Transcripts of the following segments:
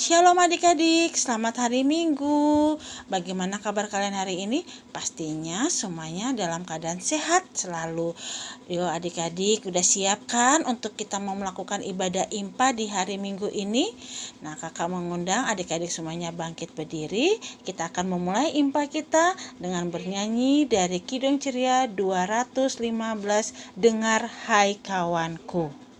Shalom adik-adik, selamat hari Minggu. Bagaimana kabar kalian hari ini? Pastinya semuanya dalam keadaan sehat selalu. Yuk adik-adik, udah siap kan untuk kita mau melakukan ibadah impa di hari Minggu ini? Nah, kakak mengundang adik-adik semuanya bangkit berdiri. Kita akan memulai impa kita dengan bernyanyi dari Kidung Ceria 215, Dengar Hai Kawanku.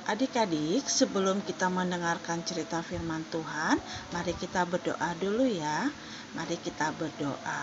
Adik-adik, sebelum kita mendengarkan cerita firman Tuhan, mari kita berdoa dulu ya. Mari kita berdoa.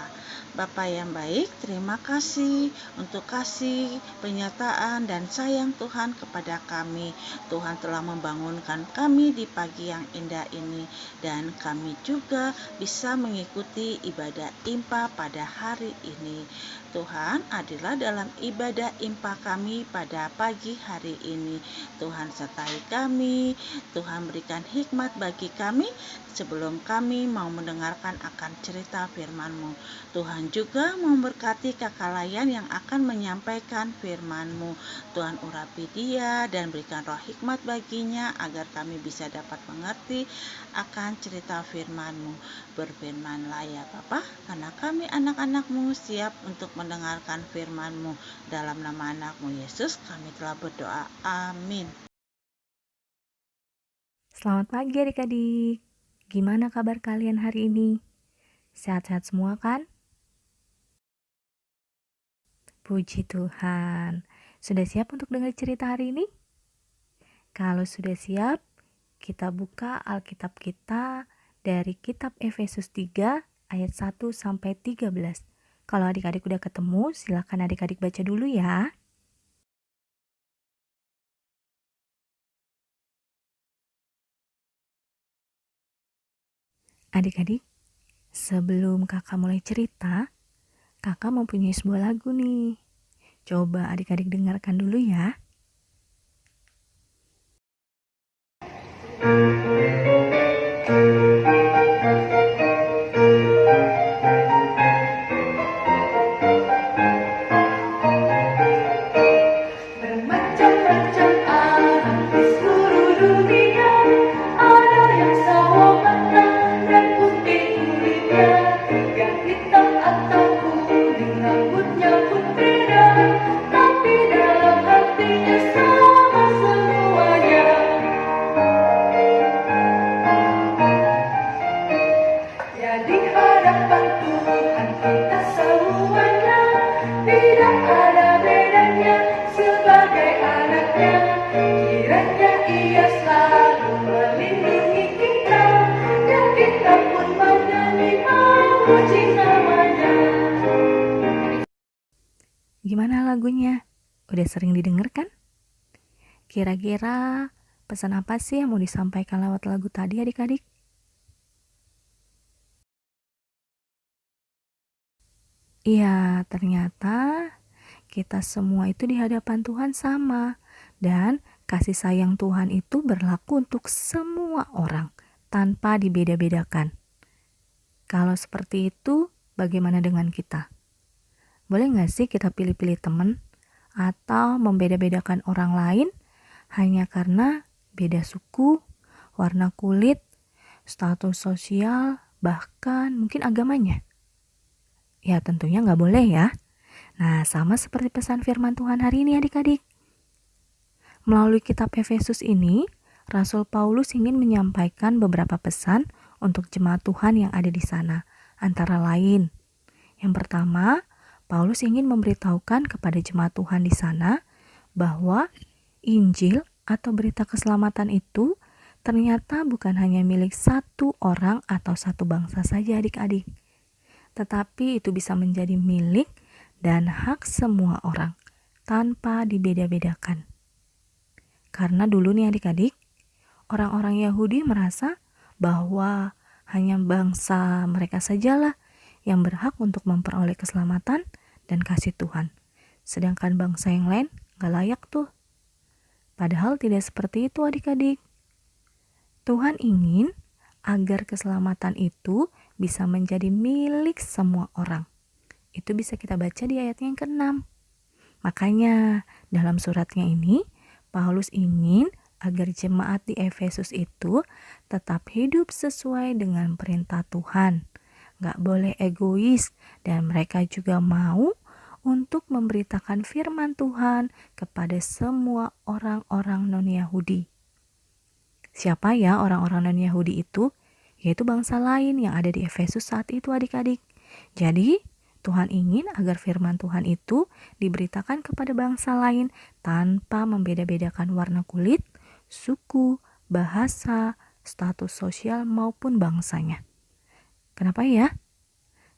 Bapa yang baik, terima kasih untuk kasih, penyertaan, dan sayang Tuhan kepada kami. Tuhan telah membangunkan kami di pagi yang indah ini, dan kami juga bisa mengikuti ibadah impa pada hari ini. Tuhan, adillah dalam ibadah impa kami pada pagi hari ini. Tuhan sertai kami, Tuhan berikan hikmat bagi kami sebelum kami mau mendengarkan akan cerita firman-Mu. Tuhan juga memberkati kakak layan yang akan menyampaikan firman-Mu. Tuhan urapi dia dan berikan roh hikmat baginya agar kami bisa dapat mengerti akan cerita firman-Mu. Berfirmanlah ya Bapa, karena kami anak-anak-Mu siap untuk mendengarkan firman-Mu. Dalam nama anak-Mu Yesus kami telah berdoa. Amin. Selamat pagi adik-adik. Gimana kabar kalian hari ini? Sehat-sehat semua kan? Puji Tuhan. Sudah siap untuk dengar cerita hari ini? Kalau sudah siap, kita buka Alkitab kita dari kitab Efesus 3 ayat 1 sampai 13. Kalau adik-adik udah ketemu, silakan adik-adik baca dulu ya. Adik-adik, sebelum kakak mulai cerita, kakak mempunyai sebuah lagu nih. Coba adik-adik dengarkan dulu ya. Gimana lagunya? Udah sering didengar kan? Kira-kira pesan apa sih yang mau disampaikan lewat lagu tadi adik-adik? Iya, ternyata kita semua itu di hadapan Tuhan sama. Dan kasih sayang Tuhan itu berlaku untuk semua orang tanpa dibeda-bedakan. Kalau seperti itu, bagaimana dengan kita? Boleh nggak sih kita pilih-pilih teman atau membeda-bedakan orang lain hanya karena beda suku, warna kulit, status sosial, bahkan mungkin agamanya. Ya tentunya nggak boleh ya. Nah, sama seperti pesan firman Tuhan hari ini adik-adik. Melalui kitab Efesus ini, Rasul Paulus ingin menyampaikan beberapa pesan untuk jemaat Tuhan yang ada di sana. Antara lain, yang pertama, Paulus ingin memberitahukan kepada jemaat Tuhan di sana bahwa Injil atau berita keselamatan itu ternyata bukan hanya milik satu orang atau satu bangsa saja adik-adik. Tetapi itu bisa menjadi milik dan hak semua orang tanpa dibeda-bedakan. Karena dulu nih adik-adik, orang-orang Yahudi merasa bahwa hanya bangsa mereka sajalah yang berhak untuk memperoleh keselamatan dan kasih Tuhan. Sedangkan bangsa yang lain gak layak tuh. Padahal tidak seperti itu adik-adik. Tuhan ingin agar keselamatan itu bisa menjadi milik semua orang. Itu bisa kita baca di ayatnya yang ke-6. Makanya dalam suratnya ini, Paulus ingin agar jemaat di Efesus itu tetap hidup sesuai dengan perintah Tuhan. Gak boleh egois dan mereka juga mau untuk memberitakan firman Tuhan kepada semua orang-orang non-Yahudi. Siapa ya orang-orang non-Yahudi itu? Yaitu bangsa lain yang ada di Efesus saat itu adik-adik. Jadi Tuhan ingin agar firman Tuhan itu diberitakan kepada bangsa lain tanpa membeda-bedakan warna kulit, suku, bahasa, status sosial maupun bangsanya. Kenapa ya?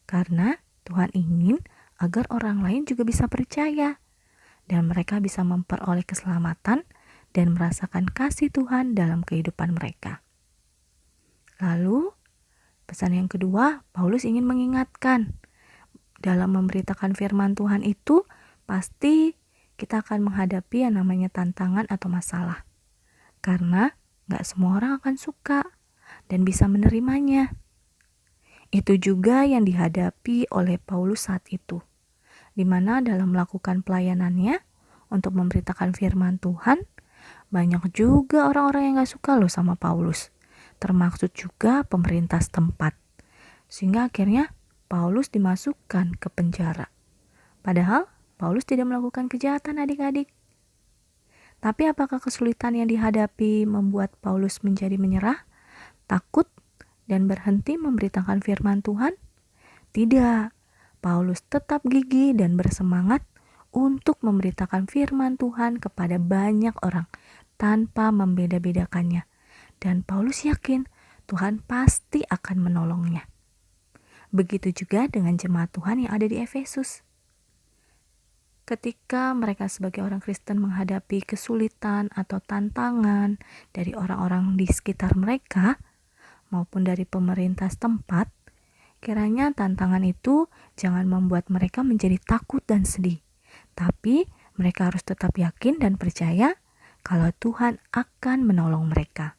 Karena Tuhan ingin agar orang lain juga bisa percaya dan mereka bisa memperoleh keselamatan dan merasakan kasih Tuhan dalam kehidupan mereka. Lalu, pesan yang kedua, Paulus ingin mengingatkan dalam memberitakan firman Tuhan itu pasti kita akan menghadapi yang namanya tantangan atau masalah. Karena gak semua orang akan suka dan bisa menerimanya. Itu juga yang dihadapi oleh Paulus saat itu. Di mana dalam melakukan pelayanannya untuk memberitakan firman Tuhan, banyak juga orang-orang yang gak suka loh sama Paulus. Termaksud juga pemerintah setempat. Sehingga akhirnya Paulus dimasukkan ke penjara. Padahal Paulus tidak melakukan kejahatan adik-adik. Tapi apakah kesulitan yang dihadapi membuat Paulus menjadi menyerah, takut, dan berhenti memberitakan firman Tuhan? Tidak. Paulus tetap gigih dan bersemangat untuk memberitakan firman Tuhan kepada banyak orang tanpa membeda-bedakannya. Dan Paulus yakin Tuhan pasti akan menolongnya. Begitu juga dengan jemaat Tuhan yang ada di Efesus. Ketika mereka sebagai orang Kristen menghadapi kesulitan atau tantangan dari orang-orang di sekitar mereka maupun dari pemerintah setempat, kiranya tantangan itu jangan membuat mereka menjadi takut dan sedih. Tapi mereka harus tetap yakin dan percaya kalau Tuhan akan menolong mereka.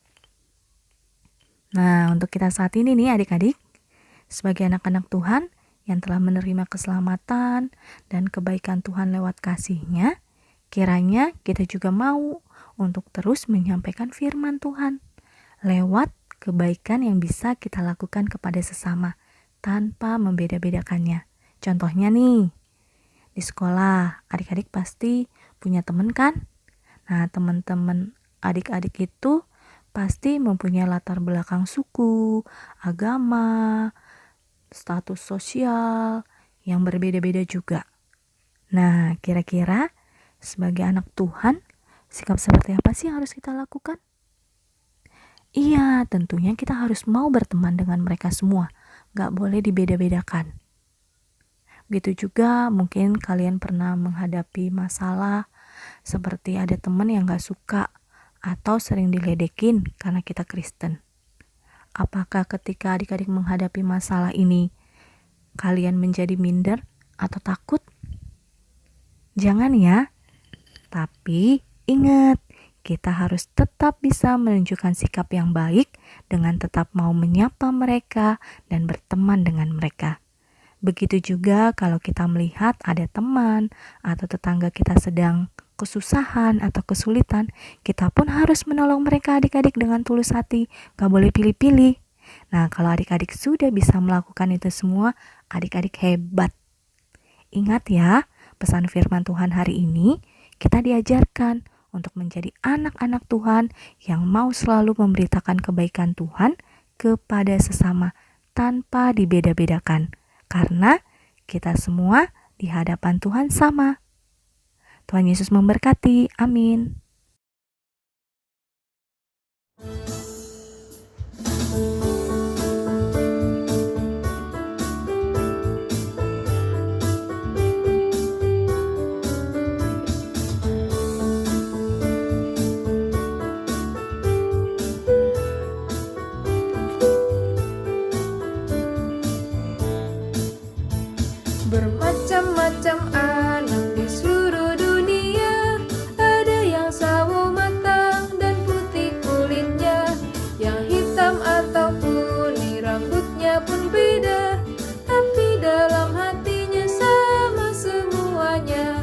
Nah, untuk kita saat ini nih adik-adik, sebagai anak-anak Tuhan yang telah menerima keselamatan dan kebaikan Tuhan lewat kasih-Nya, kiranya kita juga mau untuk terus menyampaikan firman Tuhan lewat kebaikan yang bisa kita lakukan kepada sesama tanpa membeda-bedakannya. Contohnya nih, di sekolah adik-adik pasti punya teman kan? Nah, teman-teman adik-adik itu pasti mempunyai latar belakang suku, agama, status sosial yang berbeda-beda juga. Nah, kira-kira sebagai anak Tuhan, sikap seperti apa sih yang harus kita lakukan? Iya, tentunya kita harus mau berteman dengan mereka semua. Gak boleh dibeda-bedakan. Begitu juga mungkin kalian pernah menghadapi masalah seperti ada teman yang gak suka atau sering diledekin karena kita Kristen. Apakah ketika adik-adik menghadapi masalah ini, kalian menjadi minder atau takut? Jangan ya. Tapi ingat, kita harus tetap bisa menunjukkan sikap yang baik dengan tetap mau menyapa mereka dan berteman dengan mereka. Begitu juga kalau kita melihat ada teman atau tetangga kita sedang kesusahan atau kesulitan, kita pun harus menolong mereka adik-adik dengan tulus hati. Gak boleh pilih-pilih. Nah, kalau adik-adik sudah bisa melakukan itu semua, adik-adik hebat. Ingat ya, pesan firman Tuhan hari ini, kita diajarkan untuk menjadi anak-anak Tuhan yang mau selalu memberitakan kebaikan Tuhan kepada sesama tanpa dibeda-bedakan. Karena kita semua di hadapan Tuhan sama. Tuhan Yesus memberkati. Amin. Bermacam-macam anak di seluruh dunia, ada yang sawo matang dan putih kulitnya, yang hitam atau kuning rambutnya pun beda, tapi dalam hatinya sama semuanya.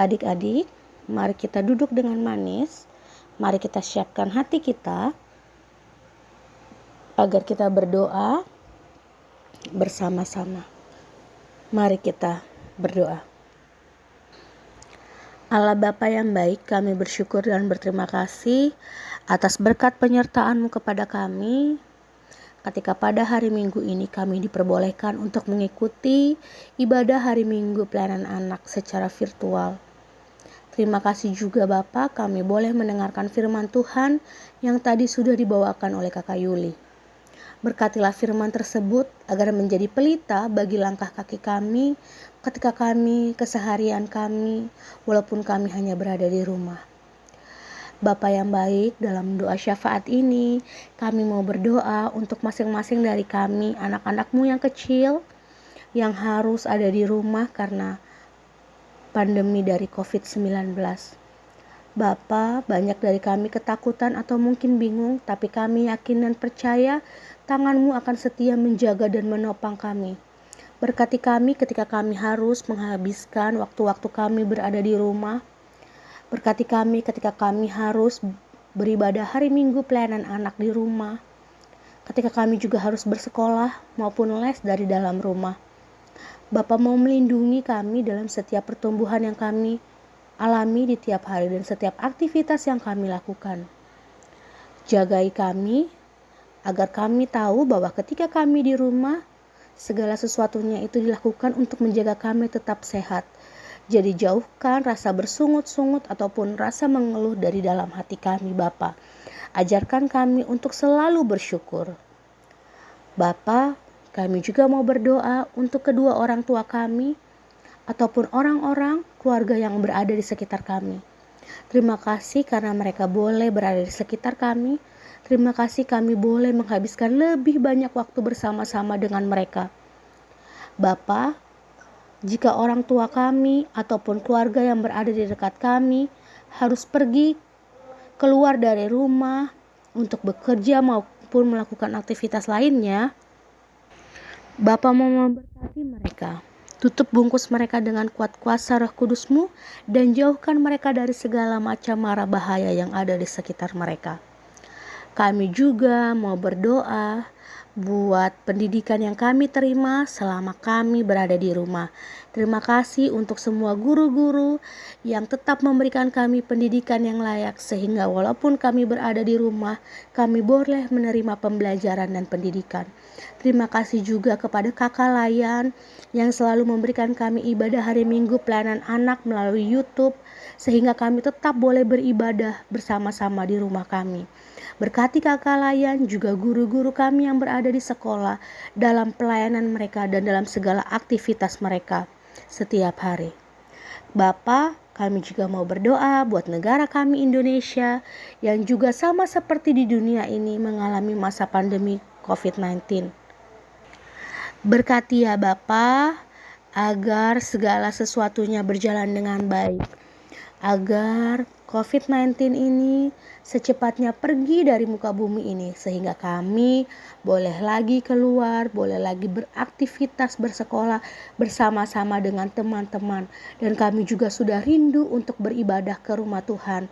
Adik-adik, mari kita duduk dengan manis. Mari kita siapkan hati kita agar kita berdoa bersama-sama. Mari kita berdoa. Allah Bapa yang baik, kami bersyukur dan berterima kasih atas berkat penyertaan-Mu kepada kami. Ketika pada hari Minggu ini kami diperbolehkan untuk mengikuti ibadah hari Minggu pelayanan anak secara virtual. Terima kasih juga Bapak, kami boleh mendengarkan firman Tuhan yang tadi sudah dibawakan oleh Kakak Yuli. Berkatilah firman tersebut agar menjadi pelita bagi langkah kaki kami ketika kami, keseharian kami, walaupun kami hanya berada di rumah. Bapa yang baik, dalam doa syafaat ini, kami mau berdoa untuk masing-masing dari kami, anak-anak-Mu yang kecil, yang harus ada di rumah karena pandemi dari COVID-19. Bapa, banyak dari kami ketakutan atau mungkin bingung, tapi kami yakin dan percaya tangan-Mu akan setia menjaga dan menopang kami. Berkati kami ketika kami harus menghabiskan waktu-waktu kami berada di rumah. Berkati kami ketika kami harus beribadah hari Minggu pelayanan anak di rumah. Ketika kami juga harus bersekolah maupun les dari dalam rumah. Bapa mau melindungi kami dalam setiap pertumbuhan yang kami alami di tiap hari dan setiap aktivitas yang kami lakukan. Jagai kami agar kami tahu bahwa ketika kami di rumah, segala sesuatunya itu dilakukan untuk menjaga kami tetap sehat. Jadi jauhkan rasa bersungut-sungut ataupun rasa mengeluh dari dalam hati kami Bapa. Ajarkan kami untuk selalu bersyukur. Bapa, kami juga mau berdoa untuk kedua orang tua kami ataupun orang-orang keluarga yang berada di sekitar kami. Terima kasih karena mereka boleh berada di sekitar kami. Terima kasih kami boleh menghabiskan lebih banyak waktu bersama-sama dengan mereka. Bapa, jika orang tua kami ataupun keluarga yang berada di dekat kami harus pergi keluar dari rumah untuk bekerja maupun melakukan aktivitas lainnya, Bapa mau memberkati mereka. Tutup bungkus mereka dengan kuat kuasa Roh Kudus-Mu dan jauhkan mereka dari segala macam mara bahaya yang ada di sekitar mereka. Kami juga mau berdoa buat pendidikan yang kami terima selama kami berada di rumah. Terima kasih untuk semua guru-guru yang tetap memberikan kami pendidikan yang layak sehingga walaupun kami berada di rumah, kami boleh menerima pembelajaran dan pendidikan. Terima kasih juga kepada Kakak Layan yang selalu memberikan kami ibadah hari Minggu pelayanan anak melalui YouTube sehingga kami tetap boleh beribadah bersama-sama di rumah kami. Berkati Kakak Layan juga guru-guru kami yang berada di sekolah dalam pelayanan mereka dan dalam segala aktivitas mereka setiap hari. Bapa, kami juga mau berdoa buat negara kami Indonesia yang juga sama seperti di dunia ini mengalami masa pandemi COVID-19. Berkati ya Bapa, agar segala sesuatunya berjalan dengan baik. Agar COVID-19 ini secepatnya pergi dari muka bumi ini, sehingga kami boleh lagi keluar, boleh lagi beraktivitas, bersekolah bersama-sama dengan teman-teman. Dan kami juga sudah rindu untuk beribadah ke rumah Tuhan.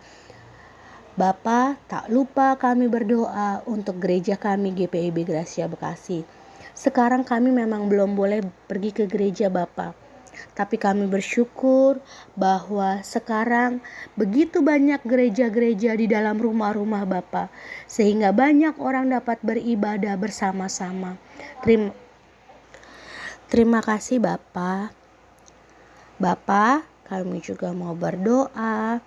Bapa, tak lupa kami berdoa untuk gereja kami GPIB Gracia Bekasi. Sekarang kami memang belum boleh pergi ke gereja Bapa. Tapi kami bersyukur bahwa sekarang begitu banyak gereja-gereja di dalam rumah-rumah Bapa, sehingga banyak orang dapat beribadah bersama-sama. Terima kasih Bapa. Bapa, kami juga mau berdoa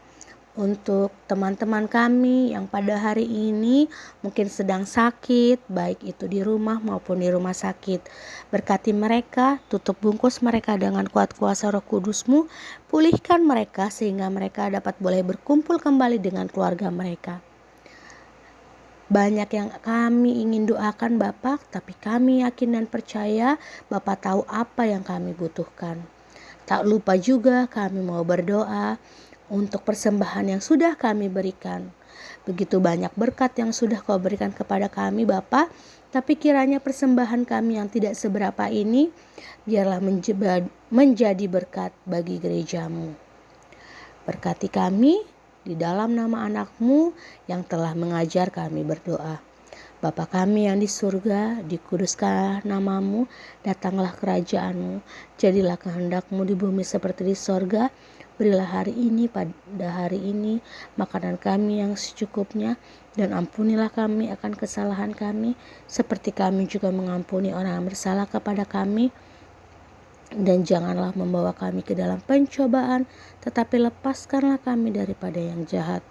untuk teman-teman kami yang pada hari ini mungkin sedang sakit, baik itu di rumah maupun di rumah sakit. Berkati mereka, tutup bungkus mereka dengan kuat kuasa Roh Kudus-Mu, pulihkan mereka sehingga mereka dapat boleh berkumpul kembali dengan keluarga mereka. Banyak yang kami ingin doakan Bapak, tapi kami yakin dan percaya Bapak tahu apa yang kami butuhkan. Tak lupa juga kami mau berdoa untuk persembahan yang sudah kami berikan. Begitu banyak berkat yang sudah Kau berikan kepada kami Bapa, tapi kiranya persembahan kami yang tidak seberapa ini biarlah menjadi berkat bagi gereja-Mu. Berkati kami di dalam nama anak-Mu yang telah mengajar kami berdoa. Bapa kami yang di surga, dikuduskanlah nama-Mu, datanglah kerajaan-Mu, jadilah kehendak-Mu di bumi seperti di sorga. Berilah hari ini pada hari ini makanan kami yang secukupnya, dan ampunilah kami akan kesalahan kami, seperti kami juga mengampuni orang yang bersalah kepada kami. Dan janganlah membawa kami ke dalam pencobaan, tetapi lepaskanlah kami daripada yang jahat.